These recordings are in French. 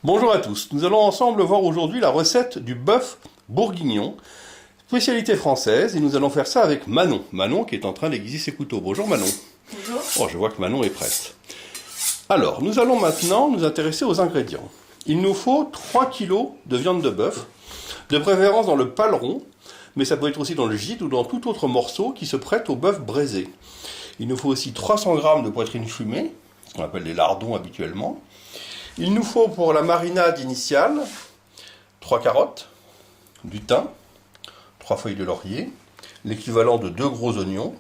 Bonjour à tous, nous allons ensemble voir aujourd'hui la recette du bœuf bourguignon, spécialité française, et nous allons faire ça avec Manon. Manon qui est en train d'aiguiser ses couteaux. Bonjour Manon. Bonjour. Oh, je vois que Manon est prête. Alors, nous allons maintenant nous intéresser aux ingrédients. Il nous faut 3 kg de viande de bœuf, de préférence dans le paleron, mais ça peut être aussi dans le gîte ou dans tout autre morceau qui se prête au bœuf braisé. Il nous faut aussi 300 g de poitrine fumée, ce qu'on appelle des lardons habituellement. Il nous faut pour la marinade initiale 3 carottes, du thym, 3 feuilles de laurier, l'équivalent de 2 gros oignons,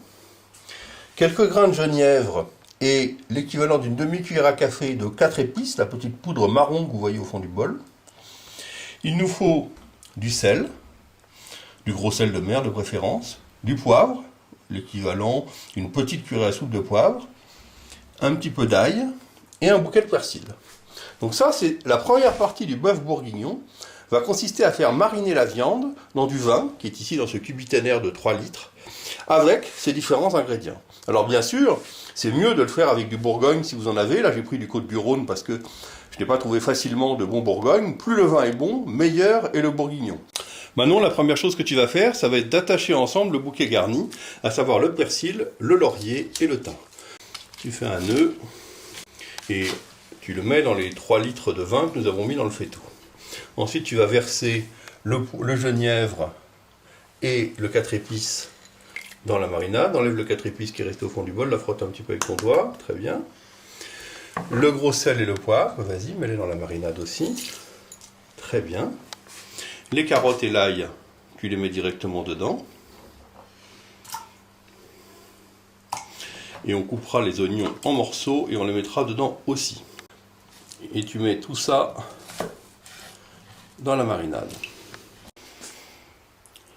quelques grains de genièvre et l'équivalent d'une demi-cuillère à café de 4 épices, la petite poudre marron que vous voyez au fond du bol. Il nous faut du sel, du gros sel de mer de préférence, du poivre, l'équivalent d'une petite cuillère à soupe de poivre, un petit peu d'ail et un bouquet de persil. Donc ça, c'est la première partie du bœuf bourguignon, va consister à faire mariner la viande dans du vin, qui est ici dans ce cubiténaire de 3 litres, avec ces différents ingrédients. Alors bien sûr, c'est mieux de le faire avec du Bourgogne si vous en avez. Là, j'ai pris du Côte-du-Rhône parce que je n'ai pas trouvé facilement de bon Bourgogne. Plus le vin est bon, meilleur est le bourguignon. Maintenant, la première chose que tu vas faire, ça va être d'attacher ensemble le bouquet garni, à savoir le persil, le laurier et le thym. Tu fais un nœud et tu le mets dans les 3 litres de vin que nous avons mis dans le faitout. Ensuite, tu vas verser le genièvre et le 4 épices dans la marinade. Enlève le 4 épices qui est resté au fond du bol, la frotte un petit peu avec ton doigt, très bien. Le gros sel et le poivre, vas-y, mets-les dans la marinade aussi. Très bien. Les carottes et l'ail, tu les mets directement dedans. Et on coupera les oignons en morceaux et on les mettra dedans aussi. Et tu mets tout ça dans la marinade.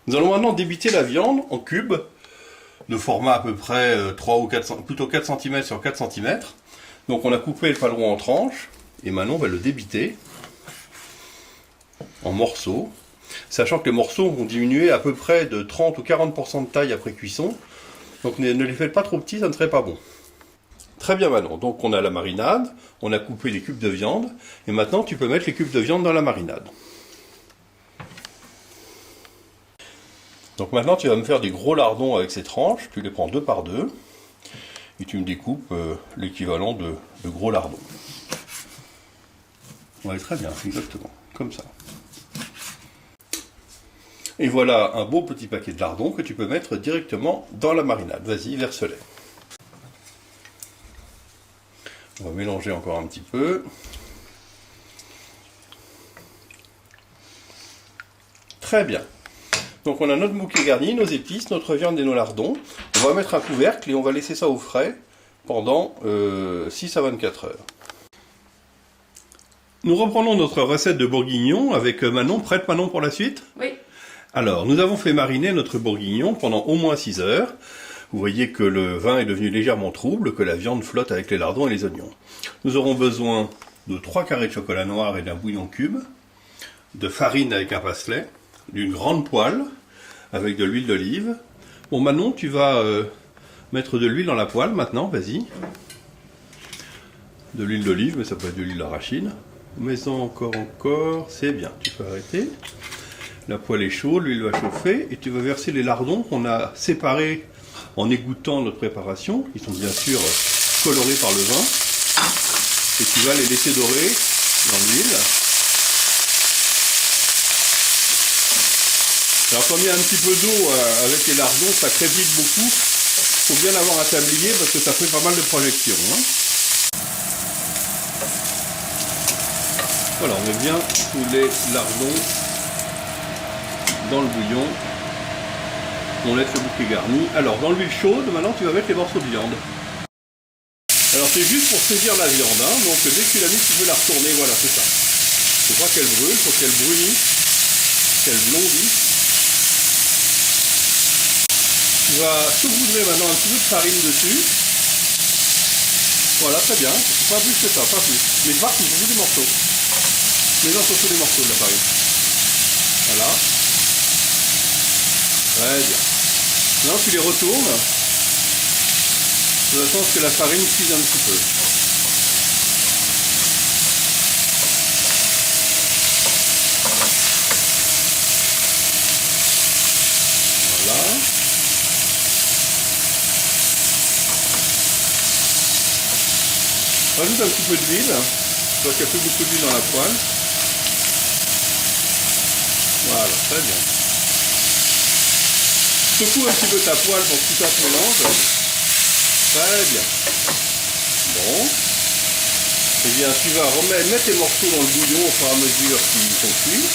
Nous allons maintenant débiter la viande en cubes de format à peu près 3 ou 4, plutôt 4 cm sur 4 cm. Donc on a coupé le paleron en tranches et maintenant on va le débiter en morceaux, sachant que les morceaux vont diminuer à peu près de 30 ou 40% de taille après cuisson. Donc ne les faites pas trop petits, ça ne serait pas bon. Très bien Manon, donc on a la marinade, on a coupé les cubes de viande, et maintenant tu peux mettre les cubes de viande dans la marinade. Donc maintenant tu vas me faire des gros lardons avec ces tranches, tu les prends 2 par 2, et tu me découpes l'équivalent de gros lardons. Ouais, très bien, exactement, comme ça. Et voilà un beau petit paquet de lardons que tu peux mettre directement dans la marinade. Vas-y, verse-les. On va mélanger encore un petit peu. Très bien. Donc on a notre bouquet garni, nos épices, notre viande et nos lardons. On va mettre un couvercle et on va laisser ça au frais pendant 6 à 24 heures. Nous reprenons notre recette de bourguignon avec Manon. Prête Manon pour la suite? Oui. Alors, nous avons fait mariner notre bourguignon pendant au moins 6 heures. Vous voyez que le vin est devenu légèrement trouble, que la viande flotte avec les lardons et les oignons. Nous aurons besoin de 3 carrés de chocolat noir et d'un bouillon cube, de farine avec un passelet, d'une grande poêle avec de l'huile d'olive. Bon Manon, tu vas mettre de l'huile dans la poêle maintenant, vas-y. De l'huile d'olive, mais ça peut être de l'huile d'arachide. Mets-en encore, c'est bien, tu peux arrêter. La poêle est chaude, l'huile va chauffer et tu vas verser les lardons qu'on a séparés en égoutant notre préparation. Ils sont bien sûr colorés par le vin. Et tu vas les laisser dorer dans l'huile. Alors comme il y a un petit peu d'eau avec les lardons, ça crépite beaucoup. Il faut bien avoir un tablier parce que ça fait pas mal de projections. Voilà, on met bien tous les lardons dans le bouillon. On laisse le bouquet garni. Alors dans l'huile chaude, maintenant tu vas mettre les morceaux de viande. Alors c'est juste pour saisir la viande, hein. Donc dès que tu l'as mise, tu peux la retourner, voilà, c'est ça. Il ne faut pas qu'elle brûle, il faut qu'elle brunisse, qu'elle blondisse. Tu vas saupoudrer maintenant un petit peu de farine dessus. Voilà, très bien. Pas plus que ça, pas plus. Mais partout, sur tous les morceaux. Mets-en sur tous les morceaux de la farine. Voilà. Très bien. Maintenant tu les retournes de façon à ce que la farine cuise un petit peu. Rajoute un petit peu d'huile. Tu vois qu'il n'y a plus beaucoup d'huile dans la poêle. Voilà, très bien. Secoue un petit peu ta poêle pour que tout ça se mélange. Très bien. Bon. Eh bien, tu vas mettre tes morceaux dans le bouillon au fur et à mesure qu'ils sont cuits.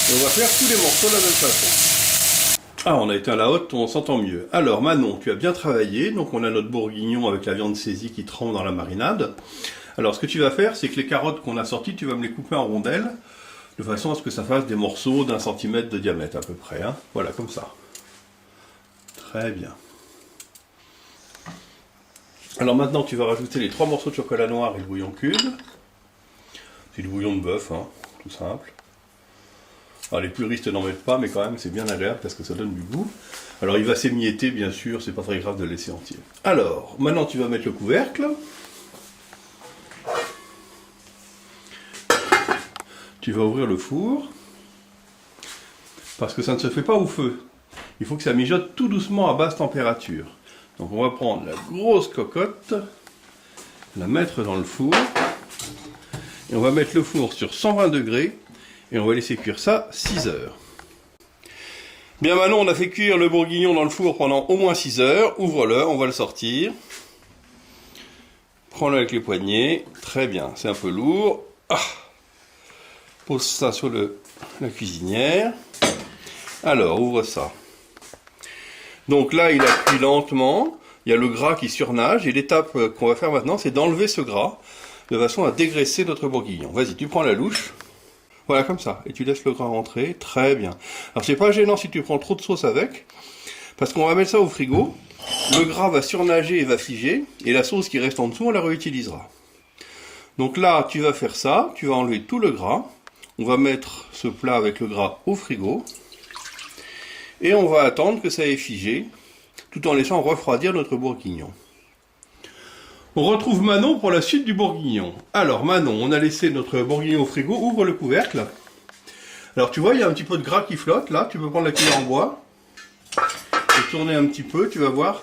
Et on va faire tous les morceaux de la même façon. Ah, on a éteint la haute, on s'entend mieux. Alors, Manon, tu as bien travaillé. Donc, on a notre bourguignon avec la viande saisie qui trempe dans la marinade. Alors, ce que tu vas faire, c'est que les carottes qu'on a sorties, tu vas me les couper en rondelles, de façon à ce que ça fasse des morceaux d'1 centimètre de diamètre à peu près. Hein. Voilà, comme ça. Très bien. Alors maintenant, tu vas rajouter les 3 morceaux de chocolat noir et le bouillon cube. C'est du bouillon de bœuf, hein, tout simple. Alors les puristes n'en mettent pas, mais quand même c'est bien agréable parce que ça donne du goût. Alors il va s'émietter, bien sûr, c'est pas très grave de le laisser entier. Alors, maintenant tu vas mettre le couvercle. Tu vas ouvrir le four. Parce que ça ne se fait pas au feu. Il faut que ça mijote tout doucement à basse température. Donc on va prendre la grosse cocotte, la mettre dans le four, et on va mettre le four sur 120 degrés, et on va laisser cuire ça 6 heures. Bien Manon, on a fait cuire le bourguignon dans le four pendant au moins 6 heures, ouvre-le, on va le sortir. Prends-le avec les poignets, très bien, c'est un peu lourd. Ah. Pose ça sur la cuisinière. Alors, ouvre ça. Donc là, il a cuit lentement, il y a le gras qui surnage, et l'étape qu'on va faire maintenant, c'est d'enlever ce gras, de façon à dégraisser notre bourguignon. Vas-y, tu prends la louche, voilà comme ça, et tu laisses le gras rentrer, très bien. Alors c'est pas gênant si tu prends trop de sauce avec, parce qu'on va mettre ça au frigo, le gras va surnager et va figer, et la sauce qui reste en dessous, on la réutilisera. Donc là, tu vas faire ça, tu vas enlever tout le gras, on va mettre ce plat avec le gras au frigo, et on va attendre que ça ait figé, tout en laissant refroidir notre bourguignon. On retrouve Manon pour la suite du bourguignon. Alors Manon, on a laissé notre bourguignon au frigo, ouvre le couvercle. Alors tu vois, il y a un petit peu de gras qui flotte, là, tu peux prendre la cuillère en bois, et tourner un petit peu, tu vas voir.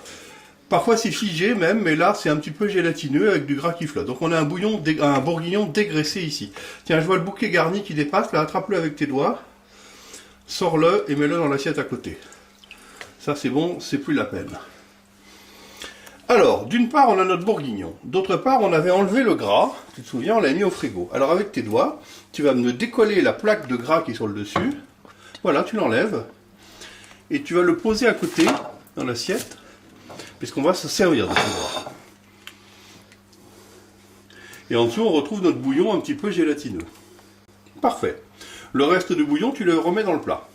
Parfois c'est figé même, mais là c'est un petit peu gélatineux avec du gras qui flotte. Donc on a un bourguignon dégraissé ici. Tiens, je vois le bouquet garni qui dépasse, là, attrape-le avec tes doigts. Sors-le et mets-le dans l'assiette à côté. Ça c'est bon, c'est plus la peine. Alors, d'une part on a notre bourguignon. D'autre part on avait enlevé le gras, tu te souviens, on l'a mis au frigo. Alors avec tes doigts, tu vas me décoller la plaque de gras qui est sur le dessus. Voilà, tu l'enlèves. Et tu vas le poser à côté, dans l'assiette, puisqu'on va se servir de ce gras. Et en dessous on retrouve notre bouillon un petit peu gélatineux. Parfait. Le reste du bouillon, tu le remets dans le plat.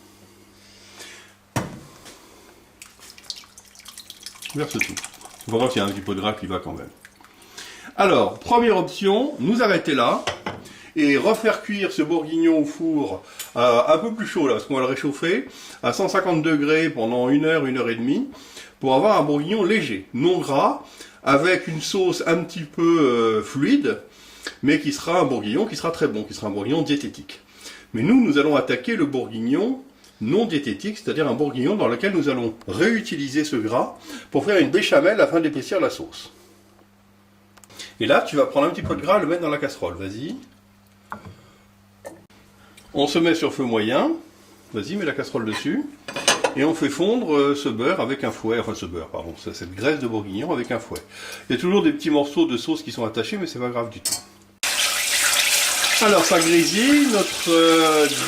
Verse tout. On va voir s'il y a un petit peu de gras qui va quand même. Alors, première option, nous arrêter là et refaire cuire ce bourguignon au four un peu plus chaud là, parce qu'on va le réchauffer à 150 degrés pendant 1 heure, 1 heure et demie, pour avoir un bourguignon léger, non gras, avec une sauce un petit peu fluide, mais qui sera un bourguignon qui sera très bon, qui sera un bourguignon diététique. Mais nous allons attaquer le bourguignon non diététique, c'est-à-dire un bourguignon dans lequel nous allons réutiliser ce gras pour faire une béchamel afin d'épaissir la sauce. Et là, tu vas prendre un petit peu de gras et le mettre dans la casserole, vas-y. On se met sur feu moyen, vas-y, mets la casserole dessus, et on fait fondre ce beurre avec un fouet, enfin ce beurre, pardon, cette graisse de bourguignon avec un fouet. Il y a toujours des petits morceaux de sauce qui sont attachés, mais c'est pas grave du tout. Alors ça grésille, notre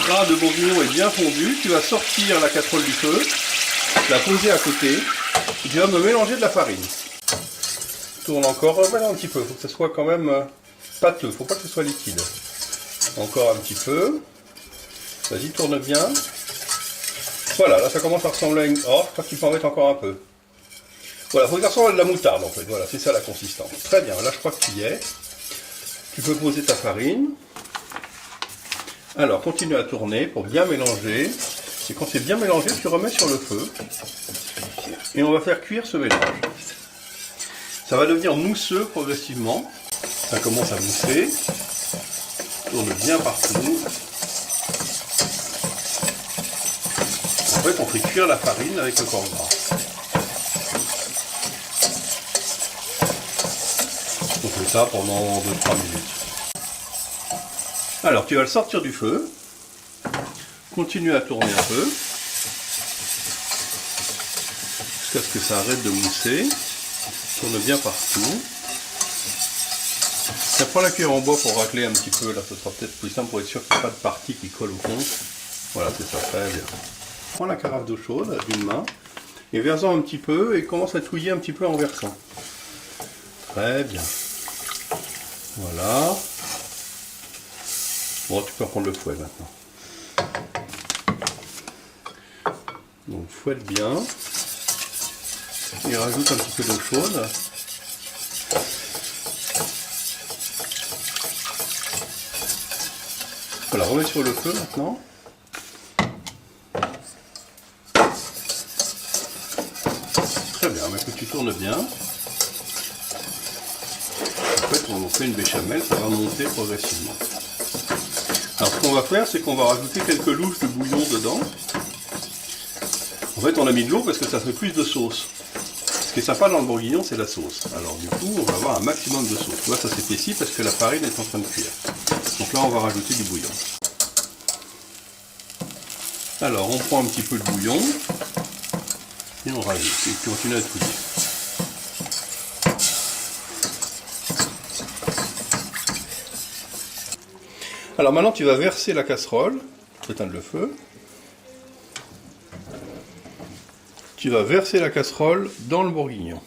gras de bourguignon est bien fondu, tu vas sortir la casserole du feu, la poser à côté, et tu vas me mélanger de la farine. Tourne encore, remets un petit peu, il faut que ça soit quand même pâteux, il ne faut pas que ce soit liquide. Encore un petit peu, vas-y tourne bien. Voilà, là ça commence à ressembler à une... Oh, je crois que tu peux en mettre encore un peu. Voilà, il faut que ça ressemble à de la moutarde en fait, voilà, c'est ça la consistance. Très bien, là je crois que tu y es. Tu peux poser ta farine. Alors, continue à tourner pour bien mélanger. Et quand c'est bien mélangé, tu remets sur le feu. Et on va faire cuire ce mélange. Ça va devenir mousseux progressivement. Ça commence à mousser. Tourne bien partout. En fait, on fait cuire la farine avec le corps gras. On fait ça pendant 2-3 minutes. Alors tu vas le sortir du feu, continue à tourner un peu, jusqu'à ce que ça arrête de mousser, tourne bien partout. Ça prend la cuillère en bois pour racler un petit peu, là ce sera peut-être plus simple pour être sûr qu'il n'y a pas de partie qui colle au fond. Voilà, c'est ça, très bien. Prends la carafe d'eau chaude d'une main et verse-en un petit peu et commence à touiller un petit peu en versant. Très bien. Voilà. Bon, tu peux reprendre le fouet maintenant. Donc fouette bien. Et rajoute un petit peu d'eau chaude. Voilà, remets sur le feu maintenant. Très bien, maintenant tu tournes bien. En fait, on fait une béchamel, ça va monter progressivement. Alors, ce qu'on va faire, c'est qu'on va rajouter quelques louches de bouillon dedans. En fait, on a mis de l'eau parce que ça fait plus de sauce. Ce qui est sympa dans le bourguignon, c'est la sauce. Alors, du coup, on va avoir un maximum de sauce. Tu vois, ça s'épaissit parce que la farine est en train de cuire. Donc là, on va rajouter du bouillon. Alors, on prend un petit peu de bouillon et on rajoute. Et puis, on continue à touiller. Alors maintenant, tu vas verser la casserole. Éteindre le feu. Tu vas verser la casserole dans le bourguignon.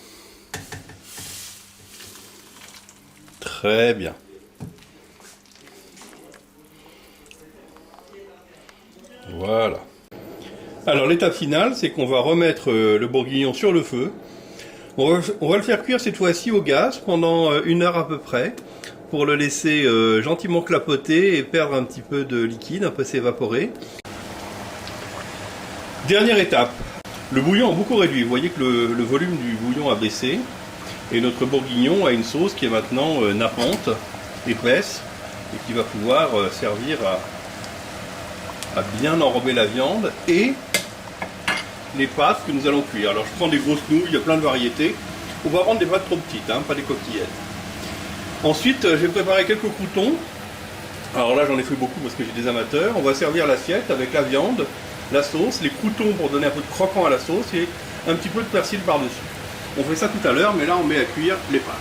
Très bien. Voilà. Alors l'étape finale, c'est qu'on va remettre le bourguignon sur le feu. On va le faire cuire cette fois-ci au gaz pendant 1 heure à peu près, pour le laisser gentiment clapoter et perdre un petit peu de liquide, un peu s'évaporer. Dernière étape. Le bouillon a beaucoup réduit. Vous voyez que le volume du bouillon a baissé. Et notre bourguignon a une sauce qui est maintenant nappante, épaisse, et qui va pouvoir servir à bien enrober la viande et les pâtes que nous allons cuire. Alors je prends des grosses nouilles, il y a plein de variétés. On va prendre des pâtes trop petites, hein, pas des coquillettes. Ensuite, j'ai préparé quelques croûtons. Alors là, j'en ai fait beaucoup parce que j'ai des amateurs. On va servir l'assiette avec la viande, la sauce, les croûtons pour donner un peu de croquant à la sauce et un petit peu de persil par-dessus. On fait ça tout à l'heure, mais là, on met à cuire les pâtes.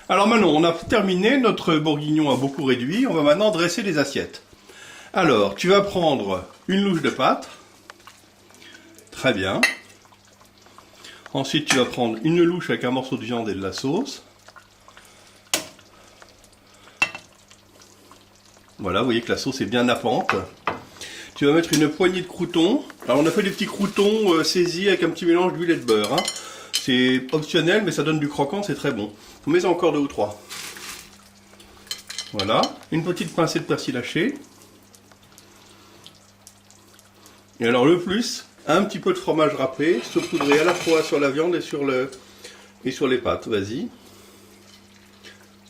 Alors maintenant, on a terminé, notre bourguignon a beaucoup réduit. On va maintenant dresser les assiettes. Alors, tu vas prendre une louche de pâte. Très bien. Ensuite, tu vas prendre une louche avec un morceau de viande et de la sauce. Voilà, vous voyez que la sauce est bien nappante. Tu vas mettre une poignée de croûtons. Alors, on a fait des petits croûtons saisis avec un petit mélange d'huile et de beurre. Hein. C'est optionnel, mais ça donne du croquant, c'est très bon. On met encore 2 ou 3. Voilà. Une petite pincée de persil haché. Et alors, le plus, un petit peu de fromage râpé, saupoudré à la fois sur la viande et sur les pâtes. Vas-y.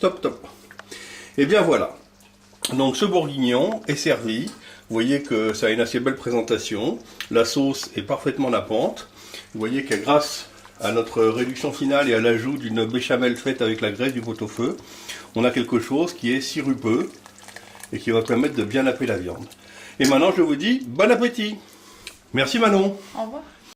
Top, top. Et bien voilà. Donc ce bourguignon est servi. Vous voyez que ça a une assez belle présentation. La sauce est parfaitement nappante. Vous voyez que grâce à notre réduction finale et à l'ajout d'une béchamel faite avec la graisse du pot-au-feu, on a quelque chose qui est sirupeux et qui va permettre de bien napper la viande. Et maintenant je vous dis bon appétit. Merci Manon. Au revoir.